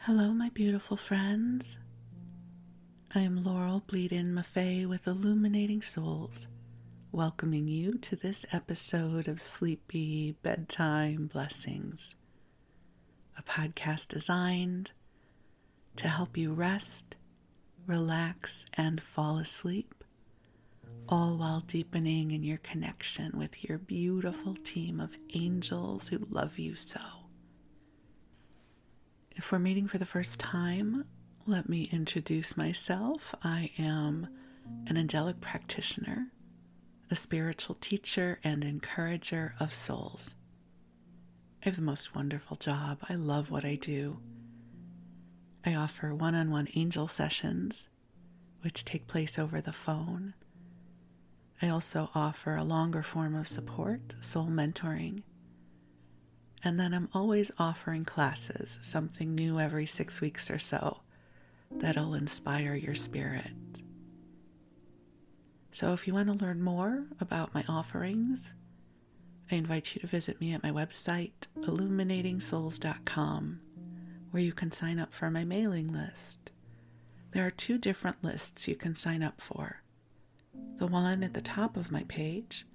Hello, my beautiful friends. I am Laurel Bleadon-Maffei with Illuminating Souls, welcoming you to this episode of Sleepy Bedtime Blessings, a podcast designed to help you rest, relax, and fall asleep, all while deepening in your connection with your beautiful team of angels who love you so. If we're meeting for the first time, let me introduce myself. I am an angelic practitioner, a spiritual teacher, and encourager of souls. I have the most wonderful job. I love what I do. I offer one-on-one angel sessions, which take place over the phone. I also offer a longer form of support, soul mentoring. And then I'm always offering classes, something new every 6 weeks or so, that'll inspire your spirit. So if you want to learn more about my offerings, I invite you to visit me at my website, illuminatingsouls.com, where you can sign up for my mailing list. There are 2 different lists you can sign up for. The one at the top of my page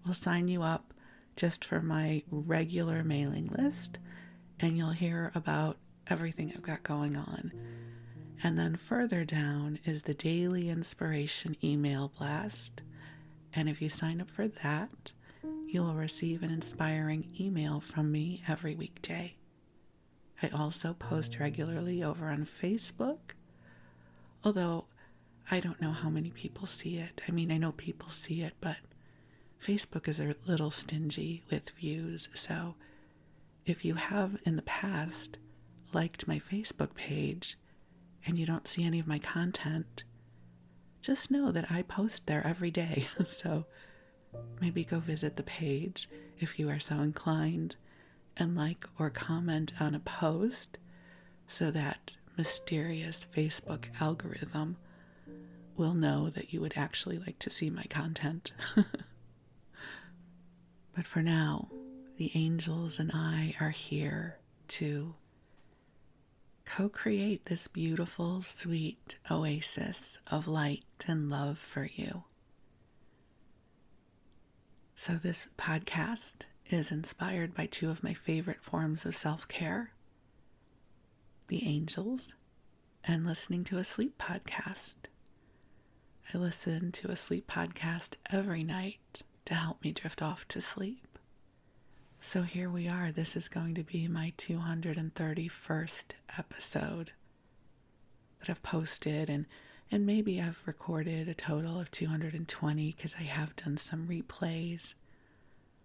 will sign you up just for my regular mailing list, and you'll hear about everything I've got going on. And then further down is the daily inspiration email blast. And if you sign up for that, you'll receive an inspiring email from me every weekday. I also post regularly over on Facebook, although I don't know how many people see it. I mean, I know people see it, but Facebook is a little stingy with views. So if you have in the past liked my Facebook page and you don't see any of my content, just know that I post there every day. So maybe go visit the page if you are so inclined and like or comment on a post so that mysterious Facebook algorithm will know that you would actually like to see my content. But for now, the angels and I are here to co-create this beautiful, sweet oasis of light and love for you. So this podcast is inspired by 2 of my favorite forms of self-care, the angels and listening to a sleep podcast. I listen to a sleep podcast every night to help me drift off to sleep. So here we are. This is going to be my 231st episode that I've posted, and maybe I've recorded a total of 220 because I have done some replays.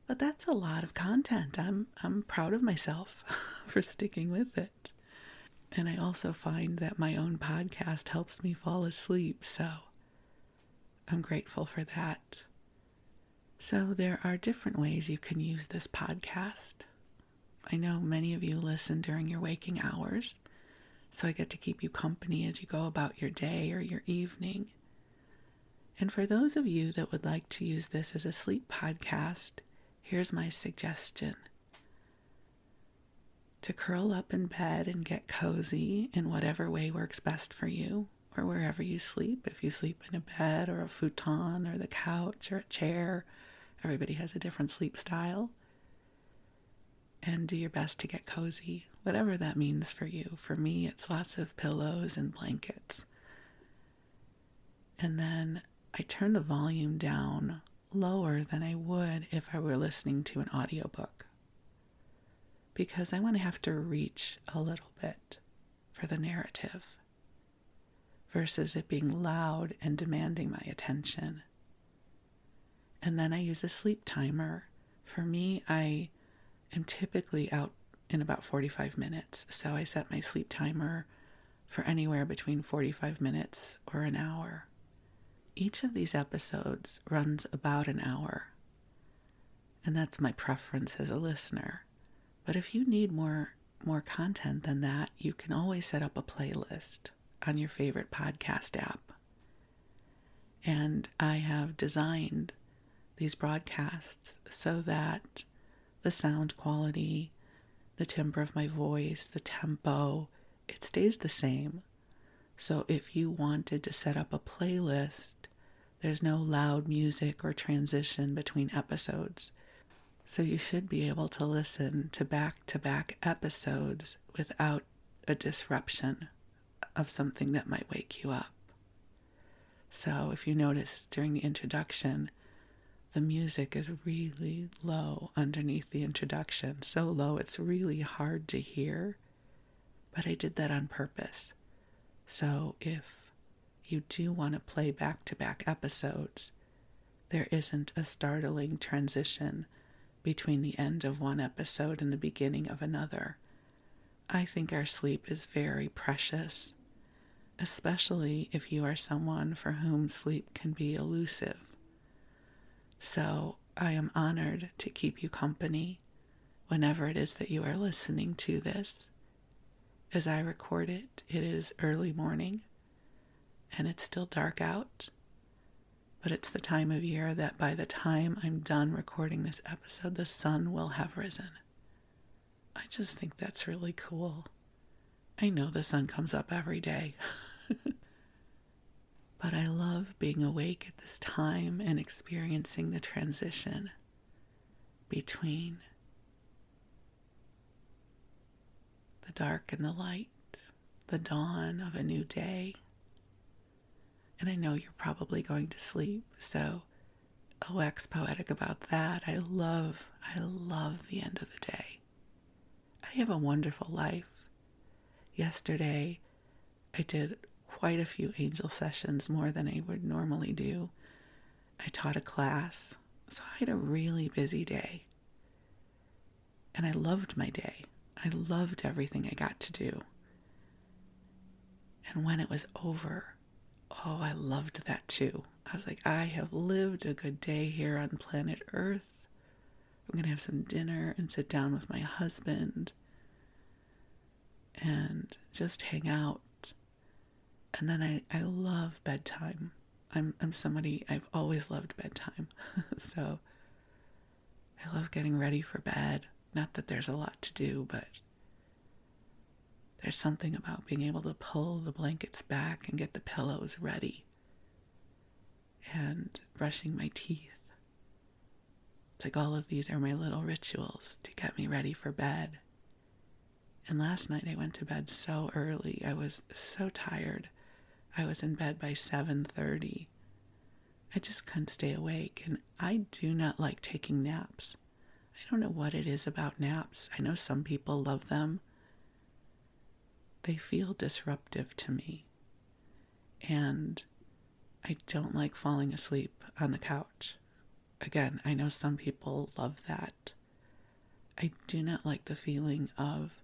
But that's a lot of content. I'm proud of myself for sticking with it. And I also find that my own podcast helps me fall asleep, so I'm grateful for that. So there are different ways you can use this podcast. I know many of you listen during your waking hours, so I get to keep you company as you go about your day or your evening. And for those of you that would like to use this as a sleep podcast, here's my suggestion. To curl up in bed and get cozy in whatever way works best for you, or wherever you sleep. If you sleep in a bed or a futon or the couch or a chair, everybody has a different sleep style. And do your best to get cozy, whatever that means for you. For me, it's lots of pillows and blankets. And then I turn the volume down lower than I would if I were listening to an audiobook, because I want to have to reach a little bit for the narrative versus it being loud and demanding my attention. And then I use a sleep timer. For me, I am typically out in about 45 minutes. So I set my sleep timer for anywhere between 45 minutes or an hour. Each of these episodes runs about an hour. And that's my preference as a listener. But if you need more content than that, you can always set up a playlist on your favorite podcast app. And I have designed these broadcasts so that the sound quality, the timbre of my voice, the tempo it stays the same. So if you wanted to set up a playlist, there's no loud music or transition between episodes. So you should be able to listen to back episodes without a disruption of something that might wake you up. So if you notice during the introduction, the music is really low underneath the introduction. So low it's really hard to hear. But I did that on purpose. So if you do want to play back-to-back episodes, there isn't a startling transition between the end of one episode and the beginning of another. I think our sleep is very precious, especially if you are someone for whom sleep can be elusive. So I am honored to keep you company whenever it is that you are listening to this. As I record it, it is early morning, and it's still dark out, but it's the time of year that by the time I'm done recording this episode, the sun will have risen. I just think that's really cool. I know the sun comes up every day, but I love being awake at this time and experiencing the transition between the dark and the light, the dawn of a new day. And I know you're probably going to sleep, so I'll wax poetic about that. I love the end of the day. I have a wonderful life. Yesterday, I did quite a few angel sessions, more than I would normally do. I taught a class, so I had a really busy day. And I loved my day. I loved everything I got to do. And when it was over, oh, I loved that too. I was like, I have lived a good day here on planet Earth. I'm going to have some dinner and sit down with my husband and just hang out. And then I love bedtime. I'm somebody, I've always loved bedtime. So I love getting ready for bed. Not that there's a lot to do, but there's something about being able to pull the blankets back and get the pillows ready and brushing my teeth. It's like all of these are my little rituals to get me ready for bed. And last night I went to bed so early. I was so tired. I was in bed by 7:30. I just couldn't stay awake, and I do not like taking naps. I don't know what it is about naps. I know some people love them. They feel disruptive to me. And I don't like falling asleep on the couch. Again, I know some people love that. I do not like the feeling of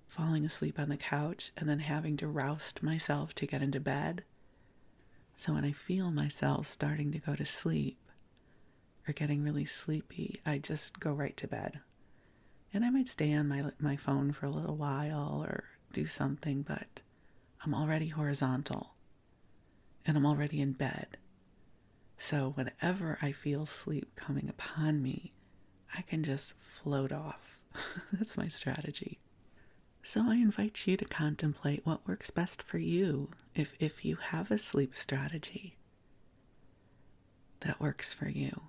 falling asleep on the couch and then having to roust myself to get into bed. So when I feel myself starting to go to sleep or getting really sleepy, I just go right to bed. And I might stay on my phone for a little while or do something, but I'm already horizontal and I'm already in bed. So whenever I feel sleep coming upon me, I can just float off. That's my strategy. So I invite you to contemplate what works best for you if you have a sleep strategy that works for you,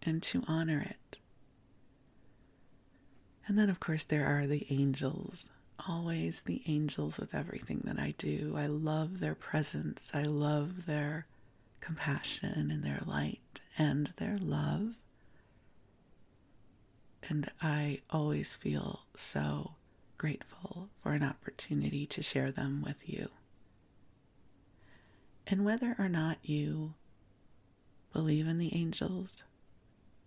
and to honor it. And then, of course, there are the angels. Always the angels with everything that I do. I love their presence. I love their compassion and their light and their love. And I always feel so grateful for an opportunity to share them with you. And whether or not you believe in the angels,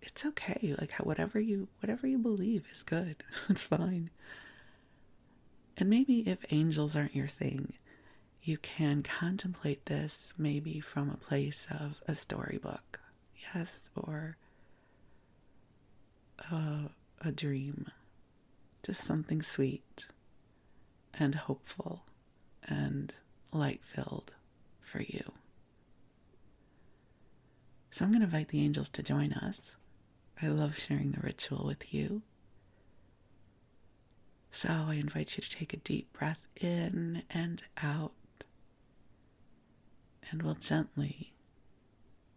it's okay. Like whatever you believe is good. It's fine. And maybe if angels aren't your thing, you can contemplate this maybe from a place of a storybook, yes, or a dream, just something sweet and hopeful and light-filled for you. So I'm going to invite the angels to join us. I love sharing the ritual with you. So I invite you to take a deep breath in and out, and we'll gently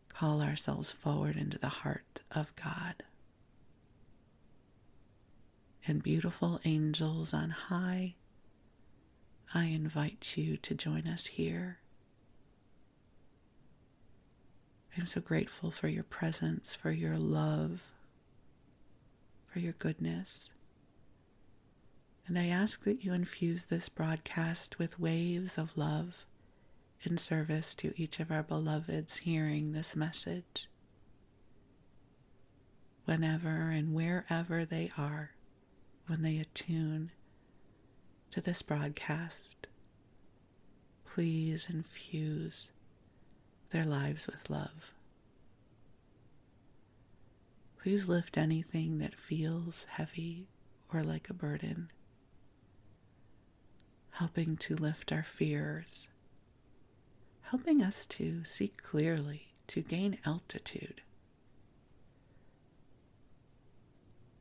call ourselves forward into the heart of God. And beautiful angels on high, I invite you to join us here. I'm so grateful for your presence, for your love, for your goodness. And I ask that you infuse this broadcast with waves of love in service to each of our beloveds hearing this message. Whenever and wherever they are, when they attune to this broadcast, please infuse their lives with love. Please lift anything that feels heavy or like a burden, helping to lift our fears, helping us to see clearly, to gain altitude,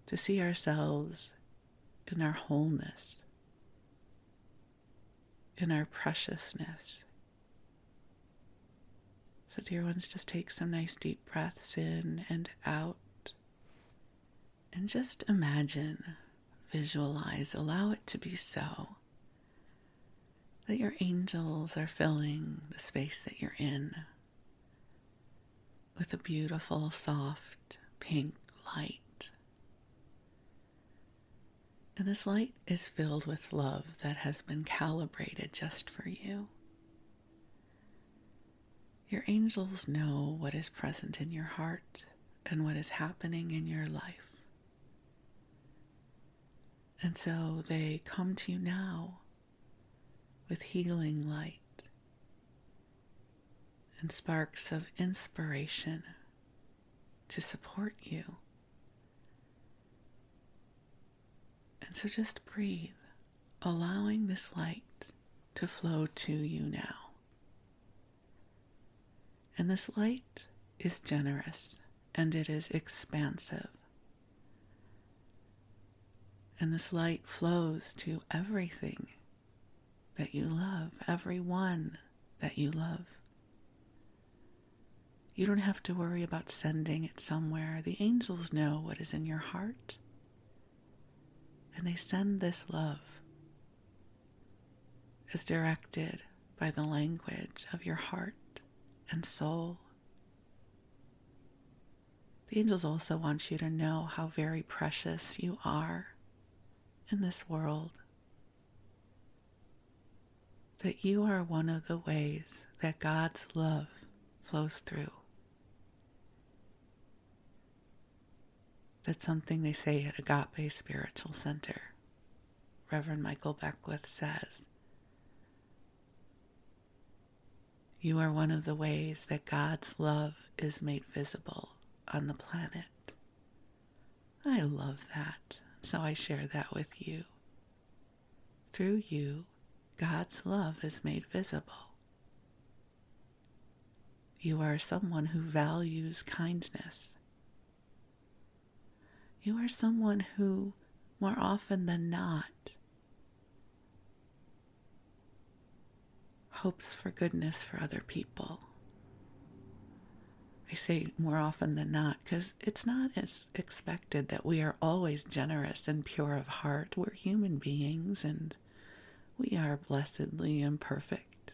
to see ourselves in our wholeness, in our preciousness. So dear ones, just take some nice deep breaths in and out, and just imagine, visualize, allow it to be so, that your angels are filling the space that you're in with a beautiful, soft, pink light. And this light is filled with love that has been calibrated just for you. Your angels know what is present in your heart and what is happening in your life. And so they come to you now with healing light and sparks of inspiration to support you. And so just breathe, allowing this light to flow to you now. And this light is generous and it is expansive. And this light flows to everything that you love, everyone that you love. You don't have to worry about sending it somewhere. The angels know what is in your heart, and they send this love as directed by the language of your heart and soul. The angels also want you to know how very precious you are in this world, that you are one of the ways that God's love flows through. That's something they say at Agape Spiritual Center. Reverend Michael Beckwith says, you are one of the ways that God's love is made visible on the planet. I love that, so I share that with you. Through you, God's love is made visible. You are someone who values kindness. You are someone who, more often than not, hopes for goodness for other people. I say more often than not because it's not as expected that we are always generous and pure of heart. We're human beings and we are blessedly imperfect.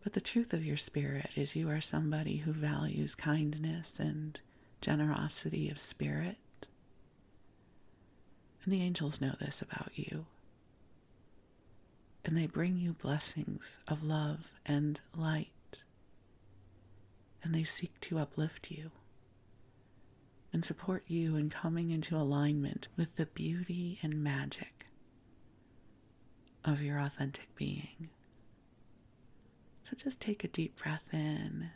But the truth of your spirit is you are somebody who values kindness and generosity of spirit. And the angels know this about you. And they bring you blessings of love and light. And they seek to uplift you and support you in coming into alignment with the beauty and magic of your authentic being. So just take a deep breath in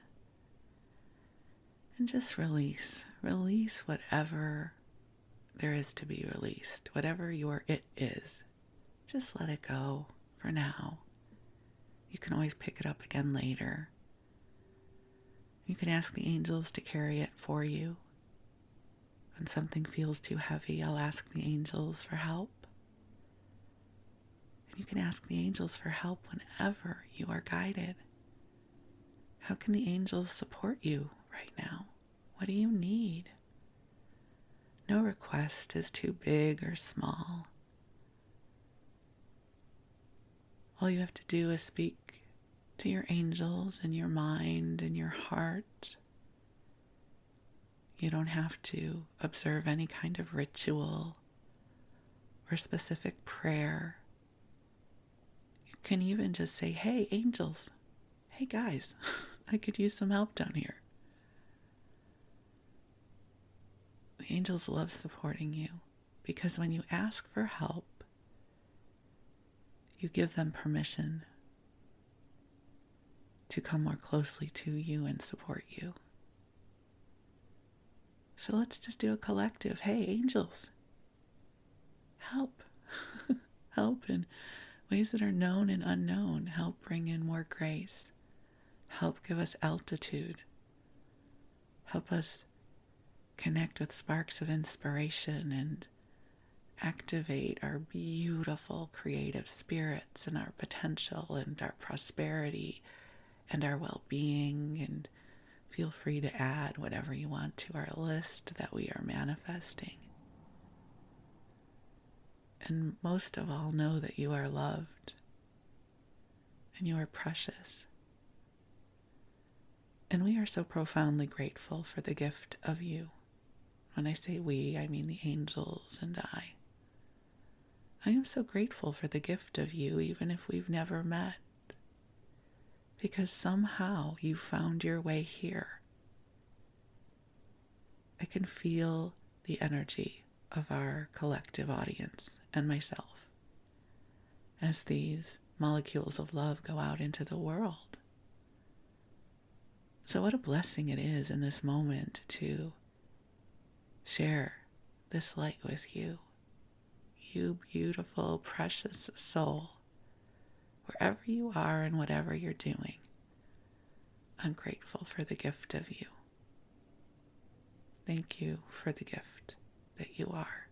and just release. Release whatever there is to be released. Whatever your it is, just let it go for now. You can always pick it up again later. You can ask the angels to carry it for you. When something feels too heavy, I'll ask the angels for help. And you can ask the angels for help whenever you are guided. How can the angels support you right now? What do you need? No request is too big or small. All you have to do is speak to your angels in your mind and your heart. You don't have to observe any kind of ritual or specific prayer. You can even just say, hey, angels, hey, guys, I could use some help down here. The angels love supporting you because when you ask for help, you give them permission to come more closely to you and support you. So let's just do a collective, hey, angels, help. Help in ways that are known and unknown. Help bring in more grace. Help give us altitude. Help us connect with sparks of inspiration and activate our beautiful creative spirits and our potential and our prosperity and our well-being, and feel free to add whatever you want to our list that we are manifesting. And most of all, know that you are loved and you are precious. And we are so profoundly grateful for the gift of you. When I say we, I mean the angels and I. I am so grateful for the gift of you, even if we've never met, because somehow you found your way here. I can feel the energy of our collective audience and myself as these molecules of love go out into the world. So what a blessing it is in this moment to share this light with you. You beautiful, precious soul, wherever you are and whatever you're doing, I'm grateful for the gift of you. Thank you for the gift that you are.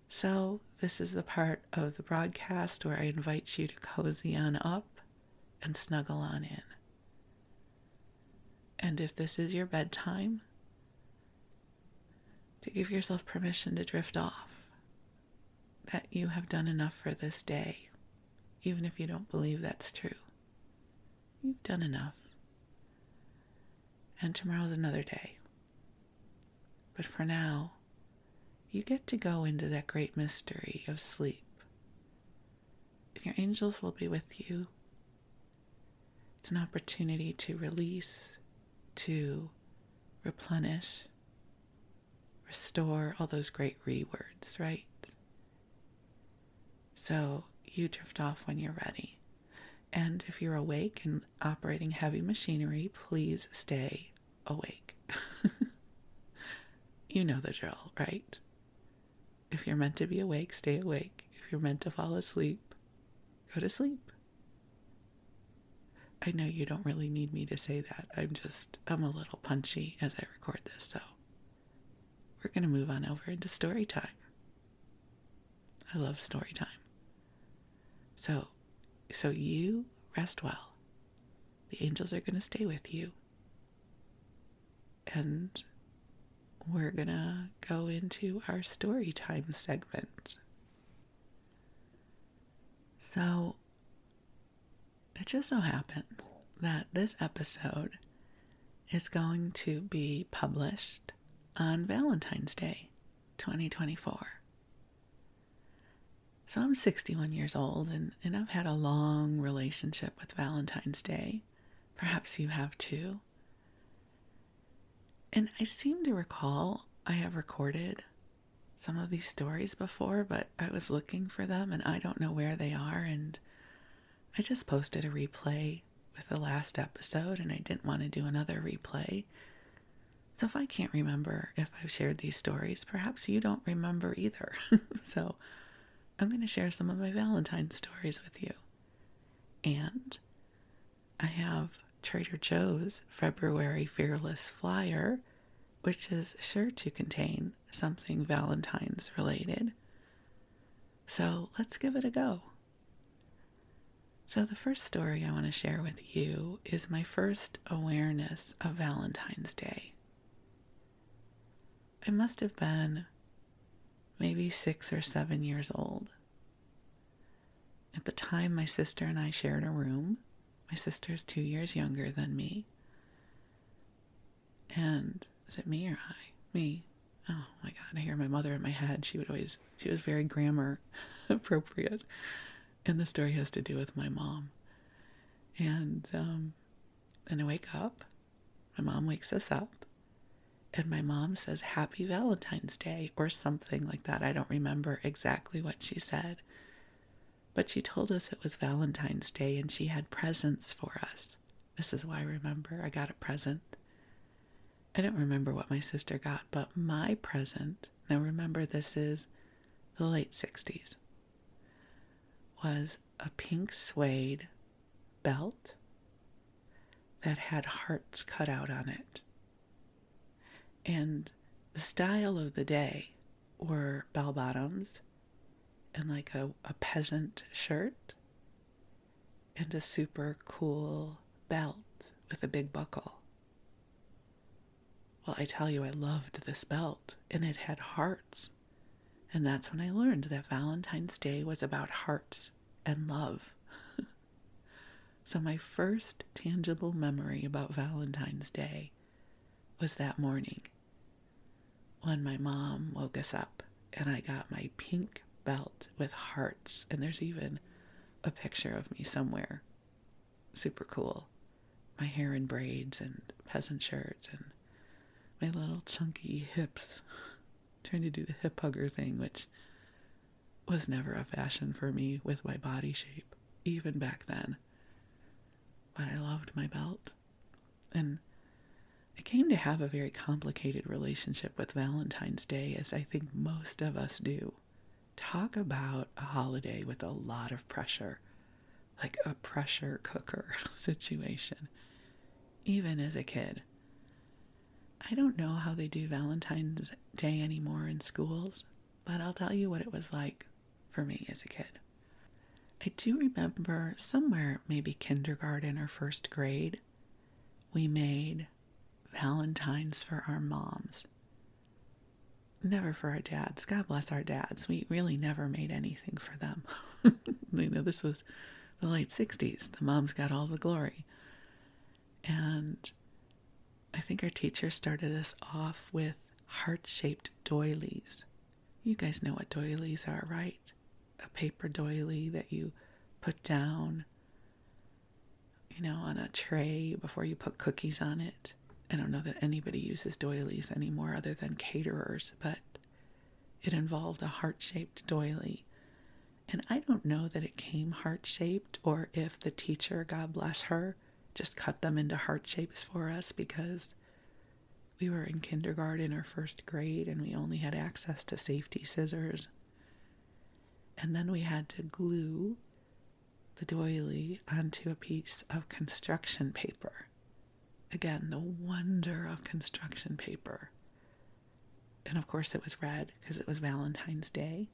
So this is the part of the broadcast where I invite you to cozy on up and snuggle on in. And if this is your bedtime, to give yourself permission to drift off, that you have done enough for this day, even if you don't believe that's true. You've done enough. And tomorrow's another day. But for now, you get to go into that great mystery of sleep. And your angels will be with you. It's an opportunity to release, to replenish, restore, all those great words, right? So you drift off when you're ready. And if you're awake and operating heavy machinery, please stay awake. You know the drill, right? If you're meant to be awake, stay awake. If you're meant to fall asleep, go to sleep. I know you don't really need me to say that. I'm a little punchy as I record this, so we're going to move on over into story time. I love story time. So you rest well. The angels are going to stay with you. And we're going to go into our story time segment. So it just so happens that this episode is going to be published on Valentine's Day, 2024. So I'm 61 years old, and I've had a long relationship with Valentine's Day. Perhaps you have too. And I seem to recall I have recorded some of these stories before, but I was looking for them and I don't know where they are, and I just posted a replay with the last episode and I didn't want to do another replay. So if I can't remember if I've shared these stories, perhaps you don't remember either. So I'm going to share some of my Valentine stories with you. And I have Trader Joe's February Fearless Flyer, which is sure to contain something Valentine's related. So let's give it a go. So the first story I want to share with you is my first awareness of Valentine's Day. I must have been maybe 6 or 7 years old. At the time, my sister and I shared a room. My sister's 2 years younger than me. And is it me or I? Me. Oh my God, I hear my mother in my head. She was very grammar appropriate. And the story has to do with my mom. And I wake up. My mom wakes us up. And my mom says, "Happy Valentine's Day," or something like that. I don't remember exactly what she said. But she told us it was Valentine's Day and she had presents for us. This is why I remember I got a present. I don't remember what my sister got, but my present, now remember this is the late 60s, was a pink suede belt that had hearts cut out on it. And the style of the day were bell bottoms and like a peasant shirt and a super cool belt with a big buckle. Well, I tell you, I loved this belt, and it had hearts. And that's when I learned that Valentine's Day was about hearts and love. So my first tangible memory about Valentine's Day was that morning when my mom woke us up and I got my pink belt with hearts. And there's even a picture of me somewhere. Super cool. My hair in braids and peasant shirt and my little chunky hips, trying to do the hip hugger thing, which was never a fashion for me with my body shape, even back then. But I loved my belt. And I came to have a very complicated relationship with Valentine's Day, as I think most of us do. Talk about a holiday with a lot of pressure, like a pressure cooker situation, even as a kid. I don't know how they do Valentine's Day anymore in schools, but I'll tell you what it was like for me as a kid. I do remember somewhere, maybe kindergarten or first grade, we made Valentines for our moms. Never for our dads. God bless our dads. We really never made anything for them. This was the late 60s. The moms got all the glory. And I think our teacher started us off with heart-shaped doilies. You guys know what doilies are, right? A paper doily that you put down, on a tray before you put cookies on it. I don't know that anybody uses doilies anymore other than caterers, but it involved a heart-shaped doily. And I don't know that it came heart-shaped or if the teacher, God bless her, just cut them into heart shapes for us because we were in kindergarten or first grade and we only had access to safety scissors. And then we had to glue the doily onto a piece of construction paper. Again, the wonder of construction paper. And of course it was red because it was Valentine's Day.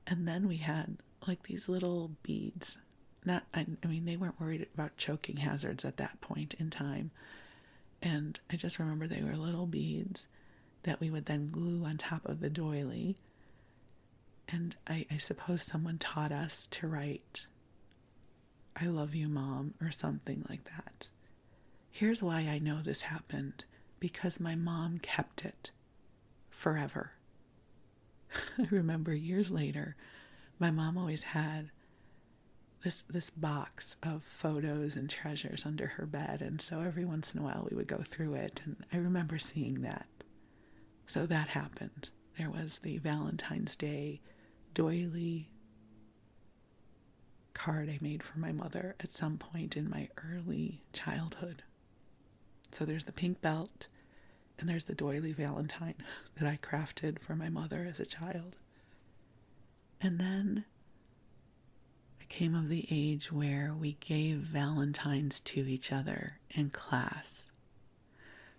And then we had like these little beads. They weren't worried about choking hazards at that point in time. And I just remember they were little beads that we would then glue on top of the doily. And I suppose someone taught us to write, "I love you, Mom," or something like that. Here's why I know this happened. Because my mom kept it forever. I remember years later, my mom always had this box of photos and treasures under her bed, and so every once in a while we would go through it, and I remember seeing that. So that happened. There was the Valentine's Day doily card I made for my mother at some point in my early childhood. So there's the pink belt, and there's the doily Valentine that I crafted for my mother as a child. And then I came of the age where we gave Valentines to each other in class.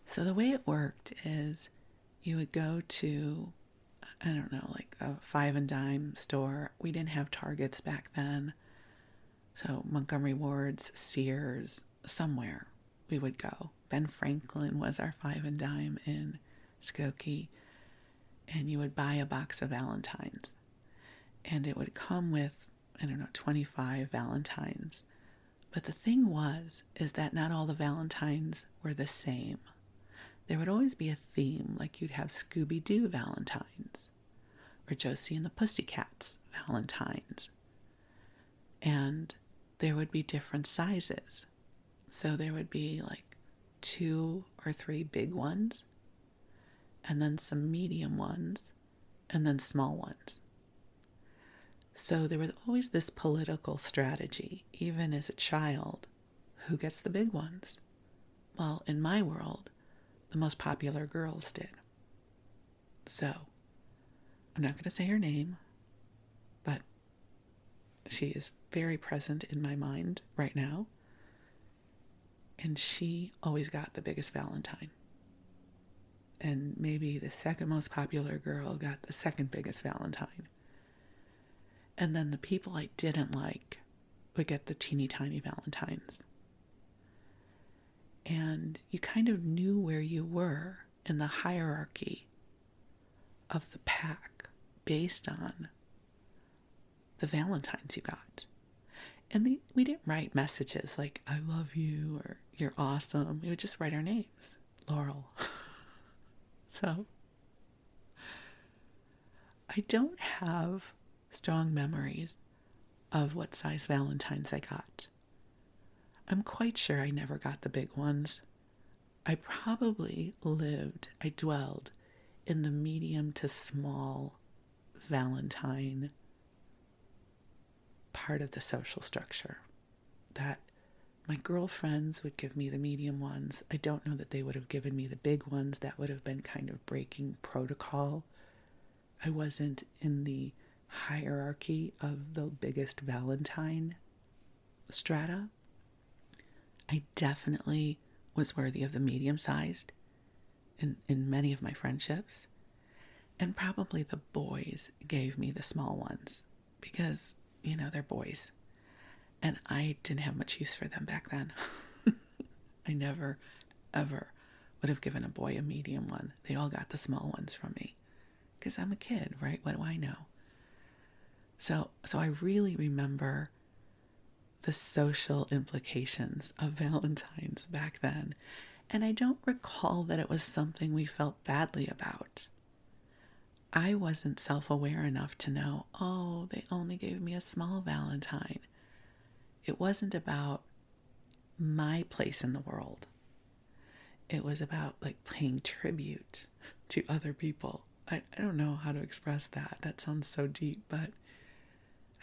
So the way it worked is you would go to, I don't know, like a five and dime store. We didn't have Targets back then. So Montgomery Ward's, Sears, somewhere we would go. Ben Franklin was our five and dime in Skokie. And you would buy a box of Valentines. And it would come with, 25 Valentines. But the thing is that not all the Valentines were the same. There would always be a theme, like you'd have Scooby Doo Valentines, or Josie and the Pussycats Valentines. And there would be different sizes. So there would be like 2 or 3 big ones, and then some medium ones, and then small ones. So there was always this political strategy, even as a child, who gets the big ones? Well, in my world, the most popular girls did. So, I'm not going to say her name, but she is very present in my mind right now. And she always got the biggest Valentine. And maybe the second most popular girl got the second biggest Valentine. And then the people I didn't like would get the teeny tiny Valentines. And you kind of knew where you were in the hierarchy of the pack based on the Valentines you got. And we didn't write messages like, I love you, or you're awesome. We would just write our names. Laurel. So, I don't have strong memories of what size Valentines I got. I'm quite sure I never got the big ones. I dwelled in the medium to small Valentine part of the social structure. That my girlfriends would give me the medium ones. I don't know that they would have given me the big ones. That would have been kind of breaking protocol. I wasn't in the hierarchy of the biggest Valentine strata. I definitely was worthy of the medium-sized in many of my friendships. And probably the boys gave me the small ones because, they're boys. And I didn't have much use for them back then. I never, ever would have given a boy a medium one. They all got the small ones from me because I'm a kid, right? What do I know? So I really remember the social implications of Valentine's back then. And I don't recall that it was something we felt badly about. I wasn't self-aware enough to know, oh, they only gave me a small Valentine. It wasn't about my place in the world. It was about paying tribute to other people. I don't know how to express that. That sounds so deep, but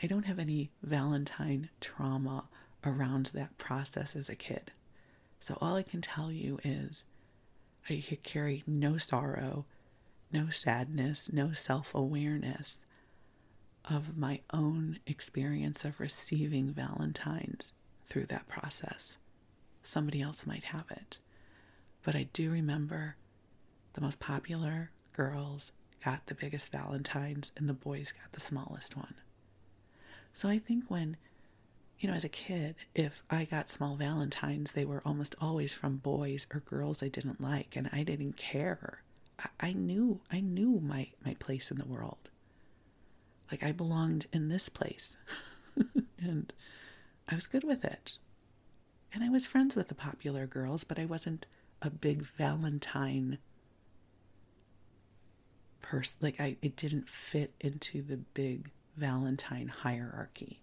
I don't have any Valentine trauma around that process as a kid. So all I can tell you is I carry no sorrow, no sadness, no self-awareness of my own experience of receiving Valentines through that process. Somebody else might have it. But I do remember the most popular girls got the biggest Valentines and the boys got the smallest one. So I think when, as a kid, if I got small Valentines, they were almost always from boys or girls I didn't like, and I didn't care. I knew my place in the world. I belonged in this place. And I was good with it. And I was friends with the popular girls, but I wasn't a big Valentine person. It didn't fit into the big Valentine hierarchy.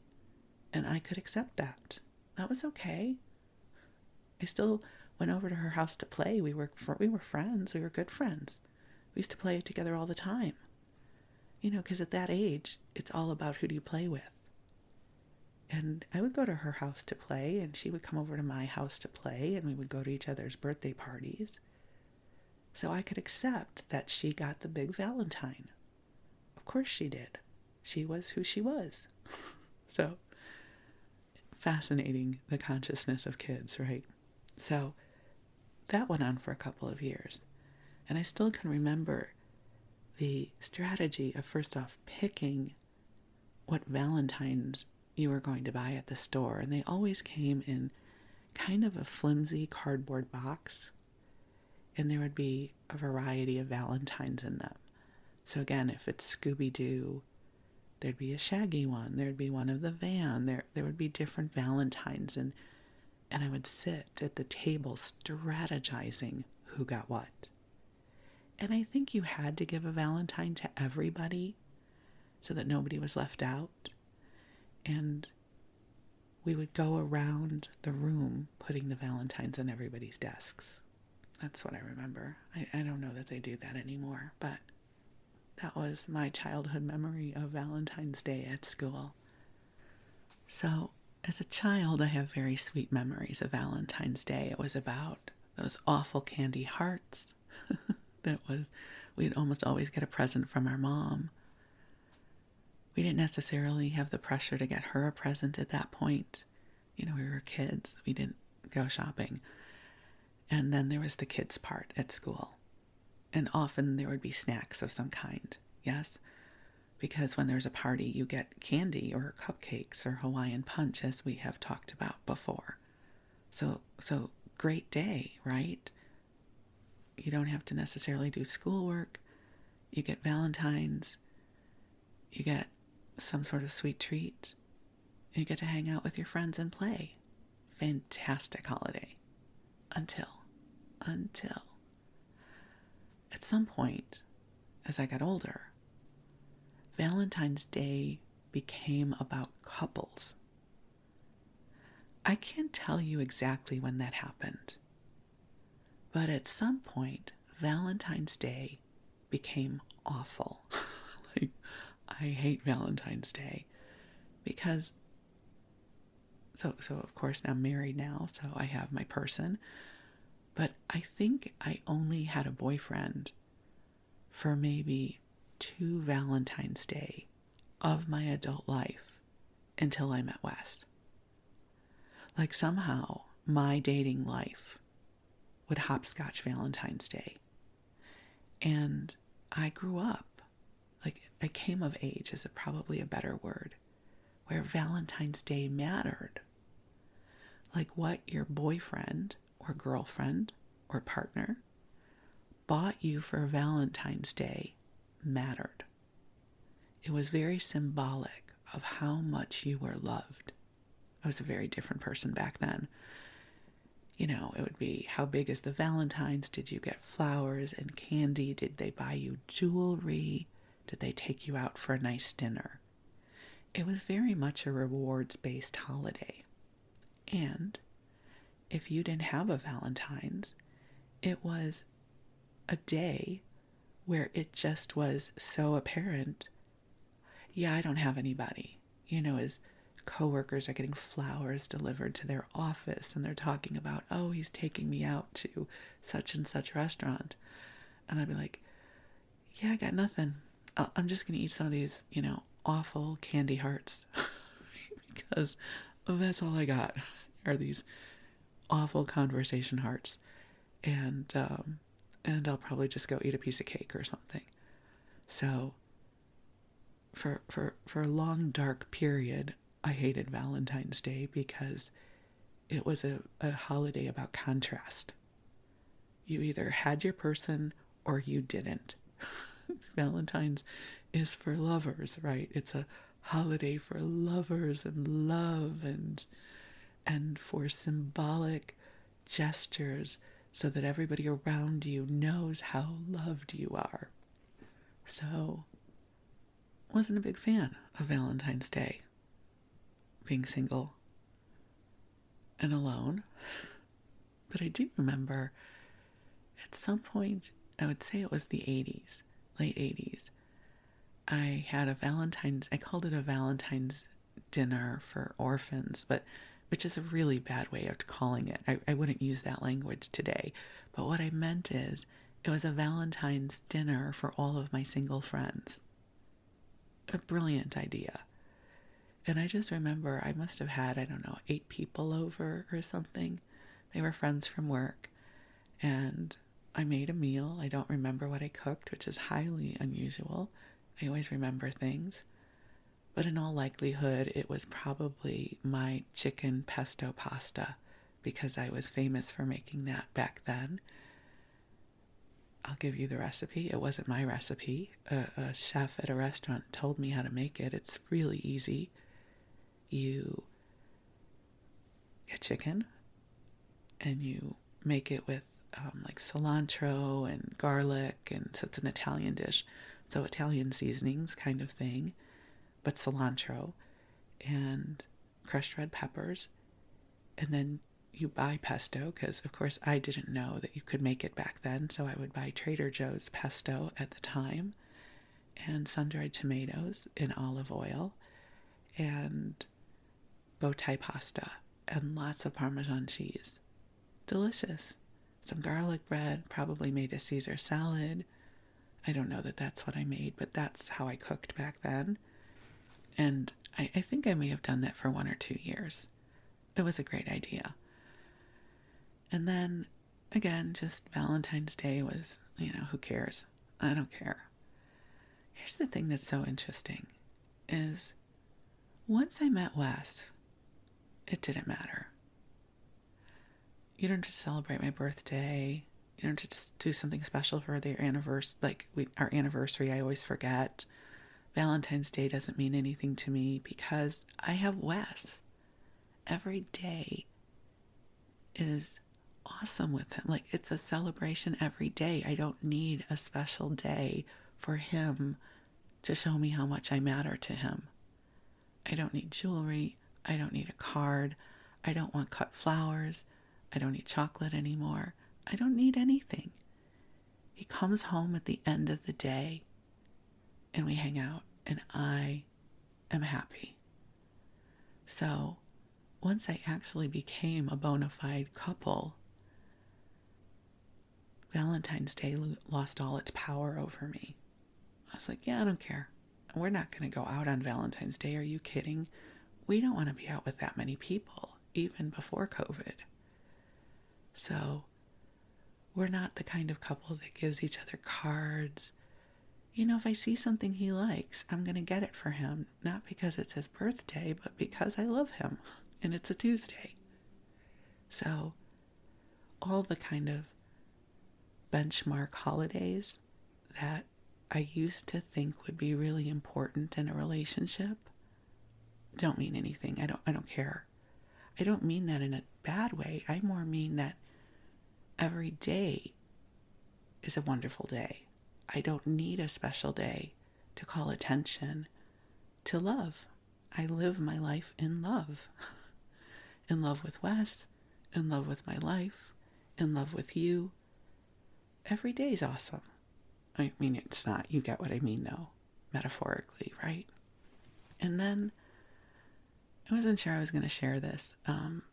And I could accept that. That was okay. I still went over to her house to play. We were friends. We were good friends. We used to play together all the time. Because at that age, it's all about who do you play with. And I would go to her house to play, and she would come over to my house to play, and we would go to each other's birthday parties. So I could accept that she got the big Valentine. Of course she did. She was who she was. So, fascinating, the consciousness of kids, right? So, that went on for a couple of years. And I still can remember the strategy of, first off, picking what Valentines you were going to buy at the store. And they always came in kind of a flimsy cardboard box. And there would be a variety of Valentines in them. So again, if it's Scooby Doo, there'd be a Shaggy one. There'd be one of the van. There would be different Valentines. And I would sit at the table strategizing who got what. And I think you had to give a Valentine to everybody so that nobody was left out. And we would go around the room putting the Valentines on everybody's desks. That's what I remember. I don't know that they do that anymore, but that was my childhood memory of Valentine's Day at school. So, as a child, I have very sweet memories of Valentine's Day. It was about those awful candy hearts. We'd almost always get a present from our mom. We didn't necessarily have the pressure to get her a present at that point. We were kids. We didn't go shopping. And then there was the kids part at school. And often there would be snacks of some kind. Yes? Because when there's a party, you get candy or cupcakes or Hawaiian punch, as we have talked about before. So great day, right? You don't have to necessarily do schoolwork. You get Valentine's. You get some sort of sweet treat. You get to hang out with your friends and play. Fantastic holiday. Until at some point, as I got older, Valentine's Day became about couples. I can't tell you exactly when that happened, but at some point, Valentine's Day became awful. I hate Valentine's Day because, so of course I'm married now, so I have my person, but I think I only had a boyfriend for maybe 2 Valentine's Day of my adult life until I met Wes. Somehow my dating life would hopscotch Valentine's Day. And I grew up, I came of age is probably a better word, where Valentine's Day mattered. What your boyfriend or girlfriend or partner bought you for Valentine's Day mattered. It was very symbolic of how much you were loved. I was a very different person back then. It would be, how big is the Valentines? Did you get flowers and candy? Did they buy you jewelry? Did they take you out for a nice dinner? It was very much a rewards-based holiday. And if you didn't have a Valentine's, it was a day where it just was so apparent, I don't have anybody. As coworkers are getting flowers delivered to their office and they're talking about, he's taking me out to such and such restaurant. And I'd be like, I got nothing. I'm just going to eat some of these, awful candy hearts because that's all I got are these awful conversation hearts. And I'll probably just go eat a piece of cake or something. So for a long, dark period, I hated Valentine's Day because it was a holiday about contrast. You either had your person or you didn't. Valentine's is for lovers, right? It's a holiday for lovers and love and for symbolic gestures so that everybody around you knows how loved you are. So, wasn't a big fan of Valentine's Day. Being single and alone. But I do remember at some point, I would say it was the 80s, late 80s, I had I called it a Valentine's dinner for orphans, which is a really bad way of calling it. I wouldn't use that language today. But what I meant is, it was a Valentine's dinner for all of my single friends. A brilliant idea. And I just remember I must have had, 8 people over or something. They were friends from work. And I made a meal. I don't remember what I cooked, which is highly unusual. I always remember things. But in all likelihood, it was probably my chicken pesto pasta, because I was famous for making that back then. I'll give you the recipe. It wasn't my recipe. A chef at a restaurant told me how to make it. It's really easy. You get chicken and you make it with like cilantro and garlic, and so it's an Italian dish. So Italian seasonings kind of thing, but cilantro and crushed red peppers. And then you buy pesto, because of course I didn't know that you could make it back then, so I would buy Trader Joe's pesto at the time, and sun-dried tomatoes in olive oil, and bow tie pasta, and lots of Parmesan cheese. Delicious. Some garlic bread, probably made a Caesar salad. I don't know that that's what I made, but that's how I cooked back then. And I think I may have done that for 1 or 2 years. It was a great idea. And then, again, just Valentine's Day was, who cares? I don't care. Here's the thing that's so interesting, is once I met Wes, it didn't matter. You don't just celebrate my birthday. You don't just do something special for their anniversary. Our anniversary, I always forget. Valentine's Day doesn't mean anything to me because I have Wes. Every day is awesome with him. It's a celebration every day. I don't need a special day for him to show me how much I matter to him. I don't need jewelry. I don't need a card. I don't want cut flowers. I don't need chocolate anymore. I don't need anything. He comes home at the end of the day and we hang out, and I am happy. So once I actually became a bona fide couple, Valentine's Day lost all its power over me. I was like, yeah, I don't care. We're not going to go out on Valentine's Day. Are you kidding? We don't want to be out with that many people, even before COVID. So we're not the kind of couple that gives each other cards. If I see something he likes, I'm going to get it for him. Not because it's his birthday, but because I love him. And it's a Tuesday. So all the kind of benchmark holidays that I used to think would be really important in a relationship don't mean anything. I don't care. I don't mean that in a bad way. I more mean that every day is a wonderful day. I don't need a special day to call attention to love. I live my life in love. In love with Wes, in love with my life, in love with you. Every day is awesome. I mean, it's not. You get what I mean, though, metaphorically, right? And then I wasn't sure I was going to share this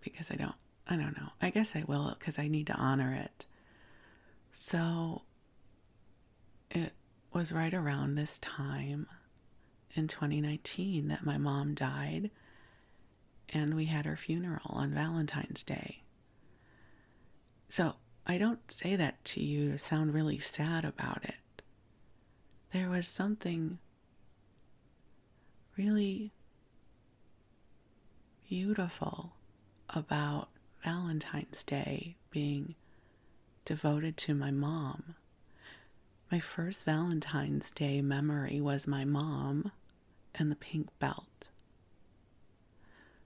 because I don't know. I guess I will because I need to honor it. So it was right around this time in 2019 that my mom died, and we had her funeral on Valentine's Day. So I don't say that to you to sound really sad about it. There was something really beautiful about Valentine's Day being devoted to my mom. My first Valentine's Day memory was my mom and the pink belt.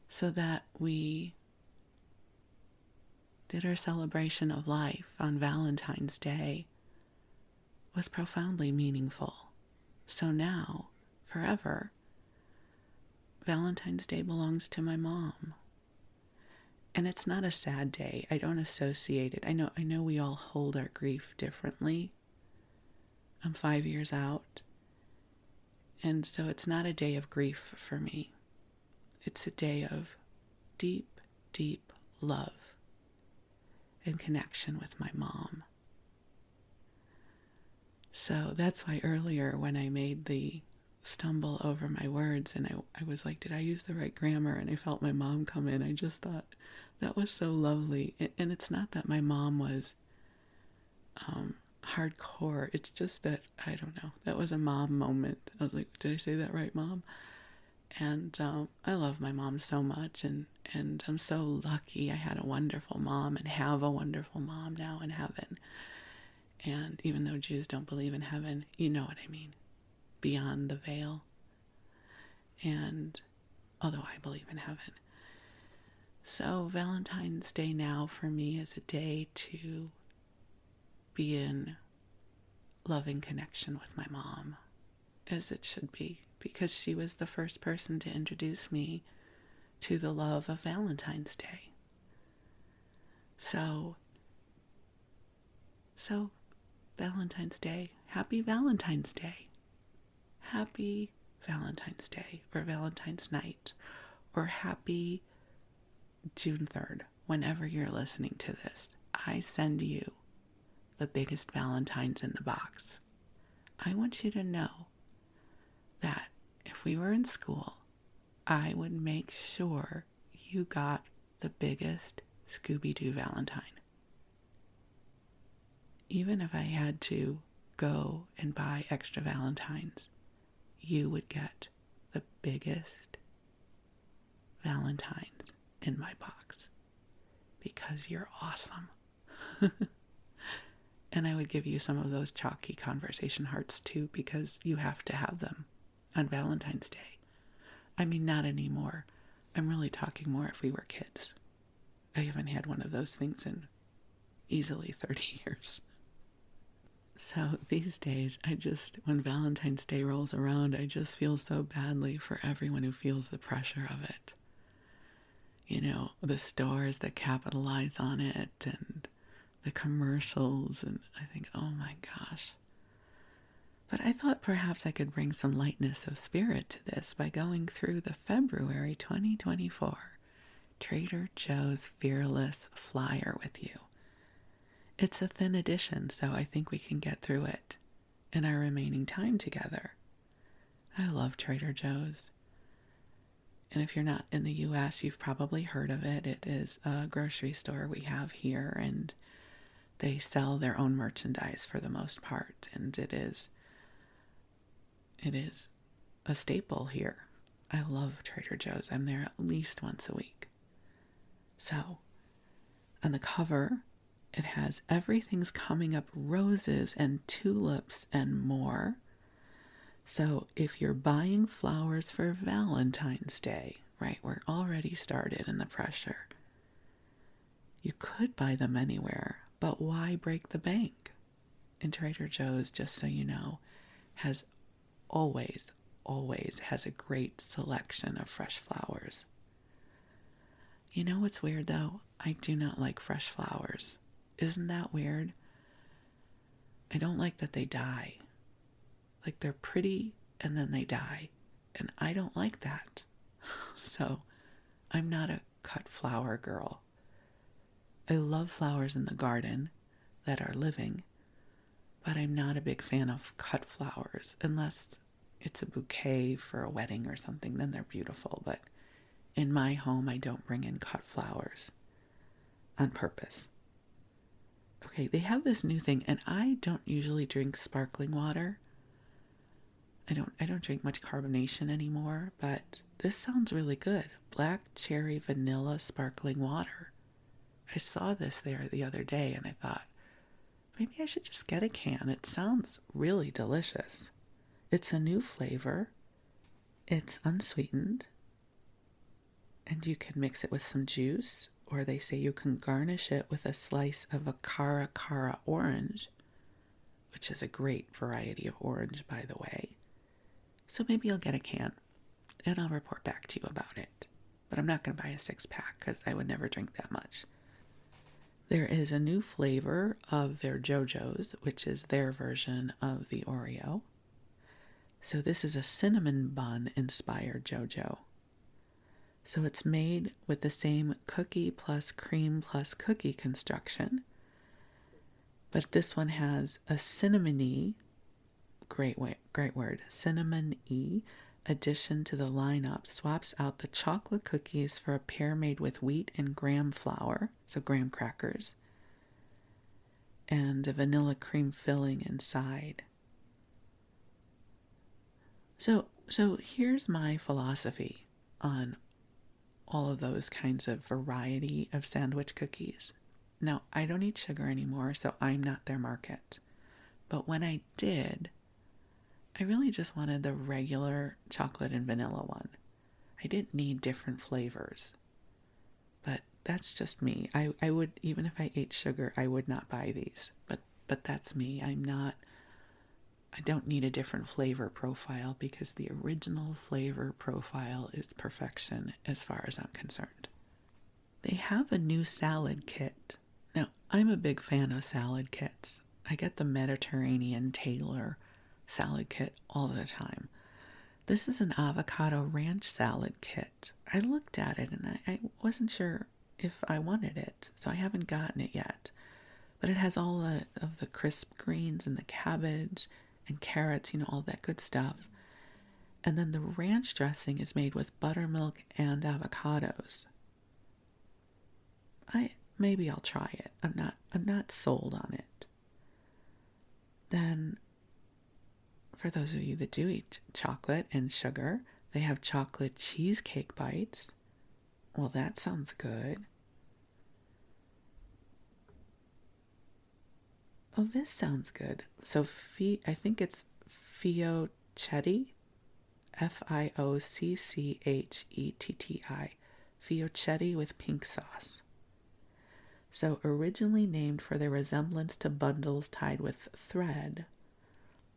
So that we did our celebration of life on Valentine's Day was profoundly meaningful. So now, forever, Valentine's Day belongs to my mom. And it's not a sad day. I don't associate it. I know we all hold our grief differently. I'm 5 years out. And so it's not a day of grief for me. It's a day of deep, deep love and connection with my mom. So that's why earlier when I made the stumble over my words and I was like, did I use the right grammar? And I felt my mom come in. I just thought that was so lovely. And it's not that my mom was hardcore. It's just that, I don't know, that was a mom moment. I was like, did I say that right, Mom? And I love my mom so much, and I'm so lucky I had a wonderful mom and have a wonderful mom now in heaven. And even though Jews don't believe in heaven, you know what I mean, beyond the veil. And although I believe in heaven. So Valentine's Day now for me is a day to be in loving connection with my mom, as it should be, because she was the first person to introduce me to the love of Valentine's Day. So Valentine's Day, happy Valentine's Day. Happy Valentine's Day, or Valentine's night, or happy June 3rd, whenever you're listening to this. I send you the biggest Valentines in the box. I want you to know that if we were in school, I would make sure you got the biggest Scooby Doo Valentine. Even if I had to go and buy extra Valentines, you would get the biggest Valentines in my box because you're awesome. And I would give you some of those chalky conversation hearts too, because you have to have them on Valentine's Day. I mean, not anymore. I'm really talking more if we were kids. I haven't had one of those things in easily 30 years. So these days, when Valentine's Day rolls around, I just feel so badly for everyone who feels the pressure of it. You know, the stores that capitalize on it and the commercials, and I think, oh my gosh. But I thought perhaps I could bring some lightness of spirit to this by going through the February 2024 Trader Joe's Fearless Flyer with you. It's a thin edition, so I think we can get through it in our remaining time together. I love Trader Joe's. And if you're not in the U.S., you've probably heard of it. It is a grocery store we have here, and they sell their own merchandise for the most part. And it is a staple here. I love Trader Joe's. I'm there at least once a week. So, on the cover, it has everything's coming up roses and tulips and more. So if you're buying flowers for Valentine's Day, right, we're already started in the pressure. You could buy them anywhere, but why break the bank? And Trader Joe's, just so you know, has always has a great selection of fresh flowers. You know what's weird though? I do not like fresh flowers. Isn't that weird? I don't like that they die. Like, they're pretty and then they die. And I don't like that. So I'm not a cut flower girl. I love flowers in the garden that are living, but I'm not a big fan of cut flowers unless it's a bouquet for a wedding or something. Then they're beautiful. But in my home, I don't bring in cut flowers on purpose. Okay, they have this new thing, and I don't usually drink sparkling water. I don't drink much carbonation anymore, but this sounds really good. Black cherry vanilla sparkling water. I saw this there the other day, and I thought, maybe I should just get a can. It sounds really delicious. It's a new flavor. It's unsweetened, and you can mix it with some juice, or they say you can garnish it with a slice of a cara orange, which is a great variety of orange, by the way. So maybe I'll get a can, and I'll report back to you about it. But I'm not going to buy a 6-pack, because I would never drink that much. There is a new flavor of their JoJo's, which is their version of the Oreo. So this is a cinnamon bun-inspired JoJo. So it's made with the same cookie plus cream plus cookie construction. But this one has a cinnamon-y, great word, cinnamon-y addition to the lineup. Swaps out the chocolate cookies for a pair made with wheat and graham flour, so graham crackers. and a vanilla cream filling inside. So here's my philosophy on all of those kinds of variety of sandwich cookies. Now, I don't eat sugar anymore, so I'm not their market. But when I did, I really just wanted the regular chocolate and vanilla one. I didn't need different flavors. But that's just me. I would, even if I ate sugar, I would not buy these. But that's me. I don't need a different flavor profile because the original flavor profile is perfection as far as I'm concerned. They have a new salad kit. Now, I'm a big fan of salad kits. I get the Mediterranean Taylor salad kit all the time. This is an avocado ranch salad kit. I looked at it and I wasn't sure if I wanted it, so I haven't gotten it yet. But it has all of the crisp greens and the cabbage and carrots, all that good stuff. And then the ranch dressing is made with buttermilk and avocados. Maybe I'll try it. I'm not sold on it. Then, for those of you that do eat chocolate and sugar, they have chocolate cheesecake bites. Well, that sounds good. Oh, this sounds good. So, I think it's fiocchetti, Fiocchetti, fiocchetti with pink sauce. So, originally named for their resemblance to bundles tied with thread,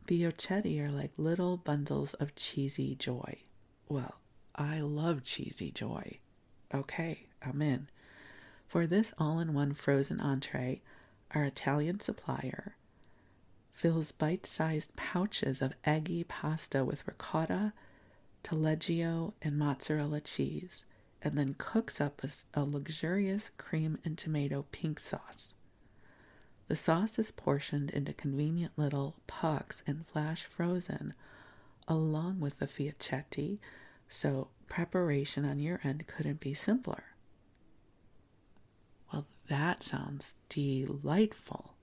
fiocchetti are like little bundles of cheesy joy. Well, I love cheesy joy. Okay, I'm in. For this all-in-one frozen entree, our Italian supplier fills bite-sized pouches of eggy pasta with ricotta, taleggio, and mozzarella cheese, and then cooks up a luxurious cream and tomato pink sauce. The sauce is portioned into convenient little pucks and flash frozen, along with the fiocchetti, so preparation on your end couldn't be simpler. Well, that sounds delightful.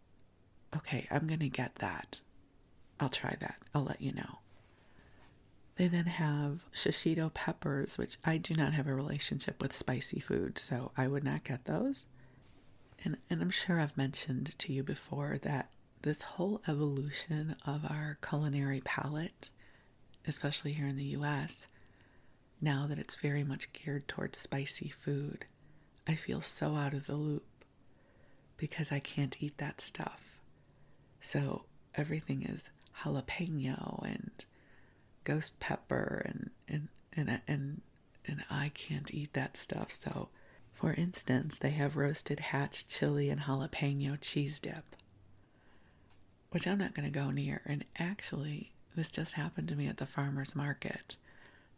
Okay, I'm going to get that. I'll try that. I'll let you know. They then have shishito peppers, which I do not have a relationship with spicy food, so I would not get those. And I'm sure I've mentioned to you before that this whole evolution of our culinary palate, especially here in the US, now that it's very much geared towards spicy food, I feel so out of the loop because I can't eat that stuff. So everything is jalapeno and ghost pepper and I can't eat that stuff. So, for instance, they have roasted hatch chili and jalapeno cheese dip, which I'm not going to go near. And actually, this just happened to me at the farmer's market.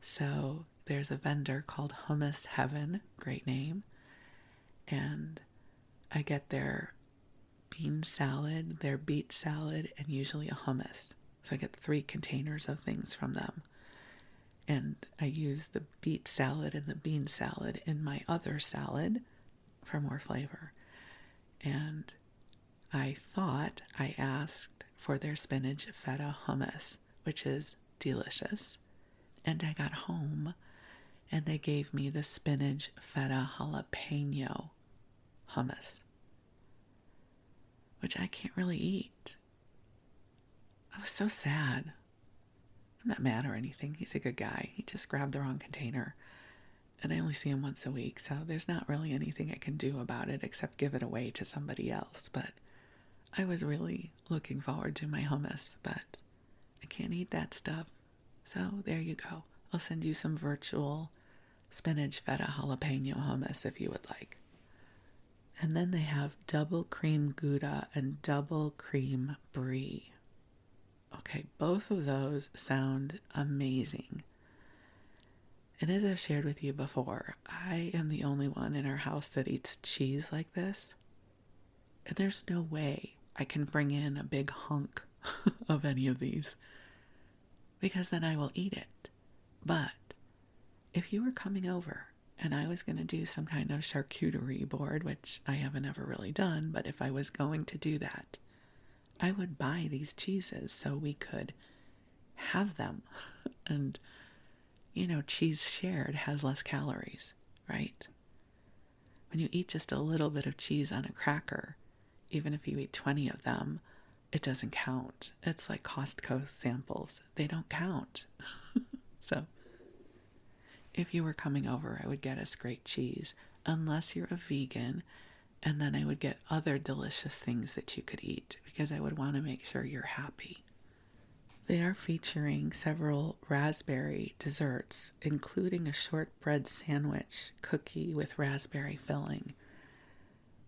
So there's a vendor called Hummus Heaven, great name, and I get their bean salad, their beet salad, and usually a hummus. So I get 3 containers of things from them. And I use the beet salad and the bean salad in my other salad for more flavor. And I asked for their spinach feta hummus, which is delicious. And I got home and they gave me the spinach feta jalapeno hummus, which I can't really eat. I was so sad. I'm not mad or anything. He's a good guy. He just grabbed the wrong container. And I only see him once a week, so there's not really anything I can do about it except give it away to somebody else. But I was really looking forward to my hummus, but I can't eat that stuff. So there you go. I'll send you some virtual spinach feta jalapeno hummus if you would like. And then they have double cream Gouda and double cream brie. Okay, both of those sound amazing. And as I've shared with you before, I am the only one in our house that eats cheese like this. And there's no way I can bring in a big hunk of any of these, because then I will eat it. But if you were coming over and I was going to do some kind of charcuterie board, which I haven't ever really done, but if I was going to do that, I would buy these cheeses so we could have them. And, cheese shared has less calories, right? When you eat just a little bit of cheese on a cracker, even if you eat 20 of them, it doesn't count. It's like Costco samples. They don't count. So, if you were coming over, I would get us great cheese, unless you're a vegan, and then I would get other delicious things that you could eat, because I would want to make sure you're happy. They are featuring several raspberry desserts, including a shortbread sandwich cookie with raspberry filling,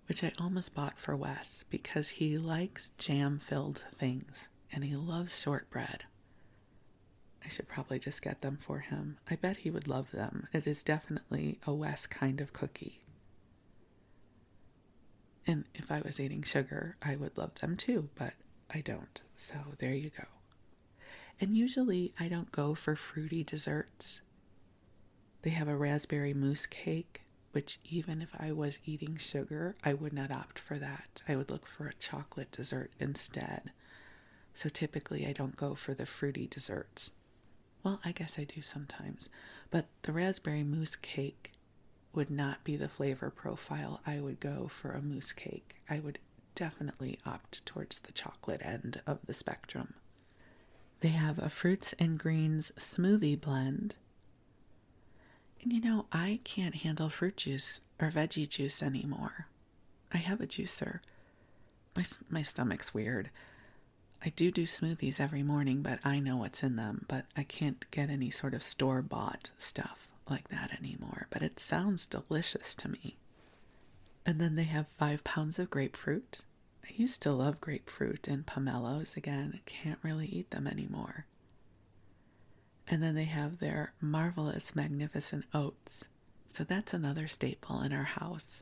which I almost bought for Wes because he likes jam-filled things, and he loves shortbread. I should probably just get them for him. I bet he would love them. It is definitely a Wes kind of cookie. And if I was eating sugar, I would love them too, but I don't. So there you go. And usually I don't go for fruity desserts. They have a raspberry mousse cake, which even if I was eating sugar, I would not opt for that. I would look for a chocolate dessert instead. So typically I don't go for the fruity desserts. Well, I guess I do sometimes. But the raspberry mousse cake would not be the flavor profile I would go for a mousse cake. I would definitely opt towards the chocolate end of the spectrum. They have a fruits and greens smoothie blend. And I can't handle fruit juice or veggie juice anymore. I have a juicer. My stomach's weird. I do smoothies every morning, but I know what's in them. But I can't get any sort of store-bought stuff like that anymore. But it sounds delicious to me. And then they have 5 pounds of grapefruit. I used to love grapefruit and pomelos. Again, I can't really eat them anymore. And then they have their marvelous, magnificent oats. So that's another staple in our house.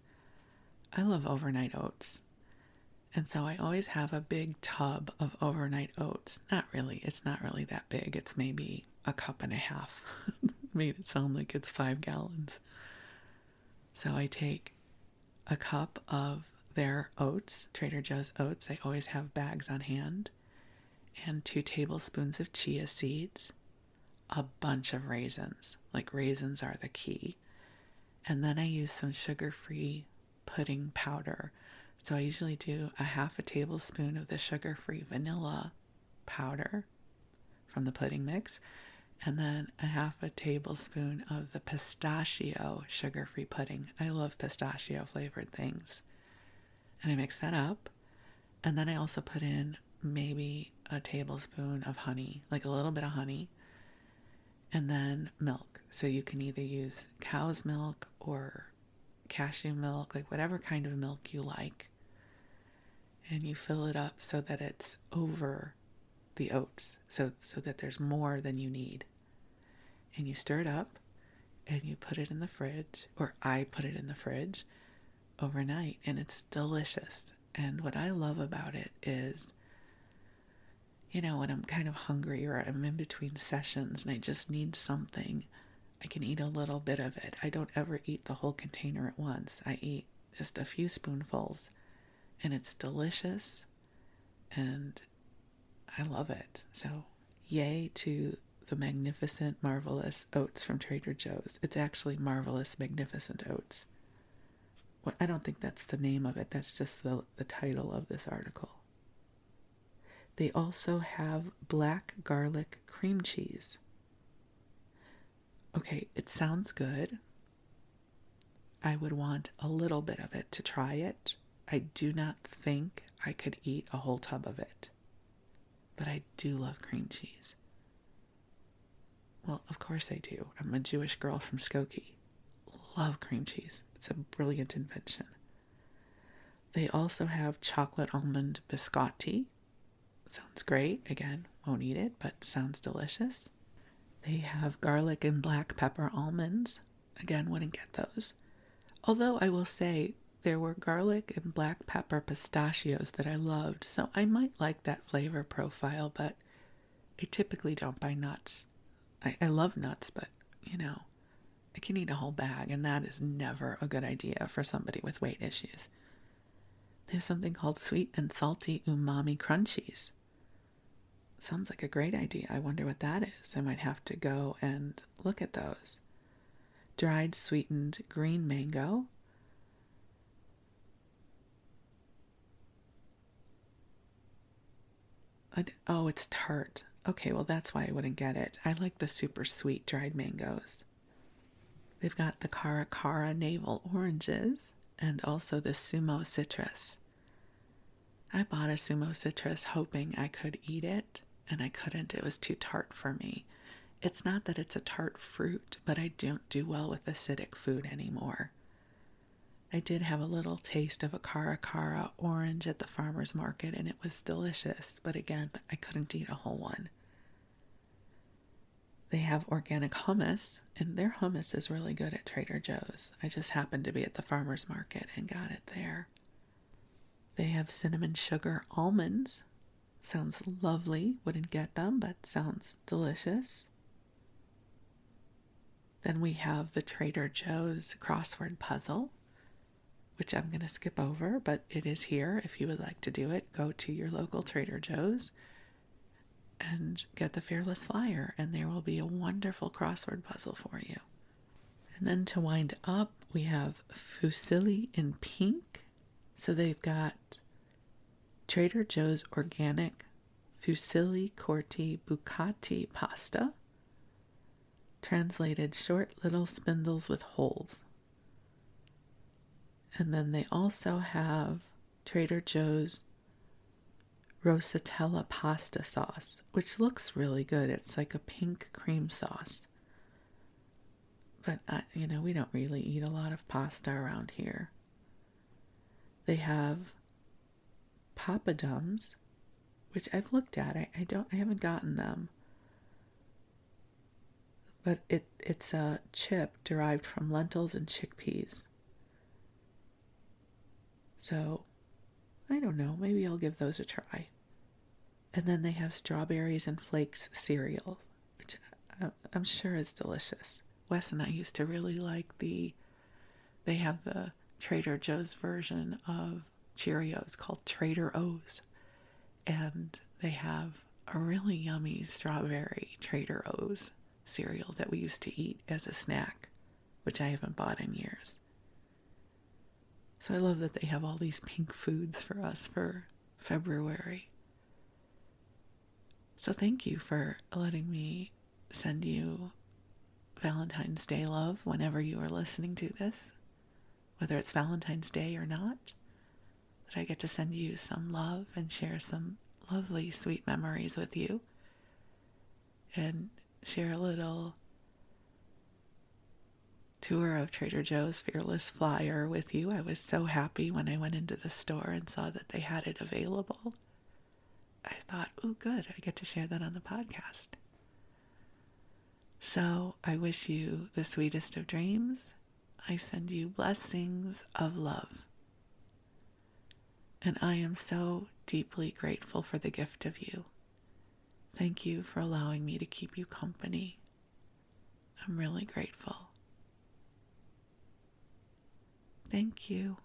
I love overnight oats. And so I always have a big tub of overnight oats. It's not really that big. It's maybe a cup and a half. Made it sound like it's 5 gallons. So I take a cup of their oats, Trader Joe's oats. I always have bags on hand. And 2 tablespoons of chia seeds. A bunch of raisins. Like raisins are the key. And then I use some sugar-free pudding powder. So I usually do a half a tablespoon of the sugar-free vanilla powder from the pudding mix. And then a half a tablespoon of the pistachio sugar-free pudding. I love pistachio-flavored things. And I mix that up. And then I also put in maybe a tablespoon of honey, like a little bit of honey. And then milk. So you can either use cow's milk or cashew milk, like whatever kind of milk you like. And you fill it up so that it's over the oats, so that there's more than you need. And you stir it up and you put it in the fridge, or I put it in the fridge overnight, and it's delicious. And what I love about it is, when I'm kind of hungry or I'm in between sessions and I just need something, I can eat a little bit of it. I don't ever eat the whole container at once. I eat just a few spoonfuls, and it's delicious, and I love it. So, yay to the magnificent, marvelous oats from Trader Joe's. It's actually Marvelous Magnificent Oats. Well, I don't think that's the name of it. That's just the title of this article. They also have black garlic cream cheese. Okay, it sounds good. I would want a little bit of it to try it. I do not think I could eat a whole tub of it. But I do love cream cheese. Well, of course I do. I'm a Jewish girl from Skokie. Love cream cheese. It's a brilliant invention. They also have chocolate almond biscotti. Sounds great. Again, won't eat it, but sounds delicious. They have garlic and black pepper almonds. Again, wouldn't get those. Although I will say there were garlic and black pepper pistachios that I loved, so I might like that flavor profile, but I typically don't buy nuts. I love nuts, but, I can eat a whole bag, and that is never a good idea for somebody with weight issues. They have something called sweet and salty umami crunchies. Sounds like a great idea. I wonder what that is. I might have to go and look at those. Dried sweetened green mango. Oh, it's tart. Okay, well, that's why I wouldn't get it. I like the super sweet dried mangoes. They've got the Cara Cara navel oranges and also the sumo citrus. I bought a sumo citrus hoping I could eat it, and I couldn't. It was too tart for me. It's not that it's a tart fruit, but I don't do well with acidic food anymore. I did have a little taste of a Cara Cara orange at the farmer's market, and it was delicious, but again, I couldn't eat a whole one. They have organic hummus, and their hummus is really good at Trader Joe's. I just happened to be at the farmer's market and got it there. They have cinnamon sugar almonds. Sounds lovely. Wouldn't get them, but sounds delicious. Then we have the Trader Joe's crossword puzzle, which I'm going to skip over, but it is here. If you would like to do it, go to your local Trader Joe's and get the Fearless Flyer, and there will be a wonderful crossword puzzle for you. And then to wind up, we have fusilli in pink. So they've got Trader Joe's organic fusilli corti bucati pasta, translated short little spindles with holes. And then they also have Trader Joe's Rosatella pasta sauce, which looks really good. It's like a pink cream sauce. But, we don't really eat a lot of pasta around here. They have papadums, which I've looked at. I haven't gotten them. But it's a chip derived from lentils and chickpeas. So, I don't know. Maybe I'll give those a try. And then they have strawberries and flakes cereal, which I'm sure is delicious. Wes and I used to really like they have the Trader Joe's version of Cheerios called Trader O's. And they have a really yummy strawberry Trader O's cereal that we used to eat as a snack, which I haven't bought in years. So I love that they have all these pink foods for us for February. So thank you for letting me send you Valentine's Day love whenever you are listening to this, whether it's Valentine's Day or not, that I get to send you some love and share some lovely, sweet memories with you and share a little tour of Trader Joe's Fearless Flyer with you. I was so happy when I went into the store and saw that they had it available. I thought, oh, good, I get to share that on the podcast. So I wish you the sweetest of dreams. I send you blessings of love. And I am so deeply grateful for the gift of you. Thank you for allowing me to keep you company. I'm really grateful. Thank you.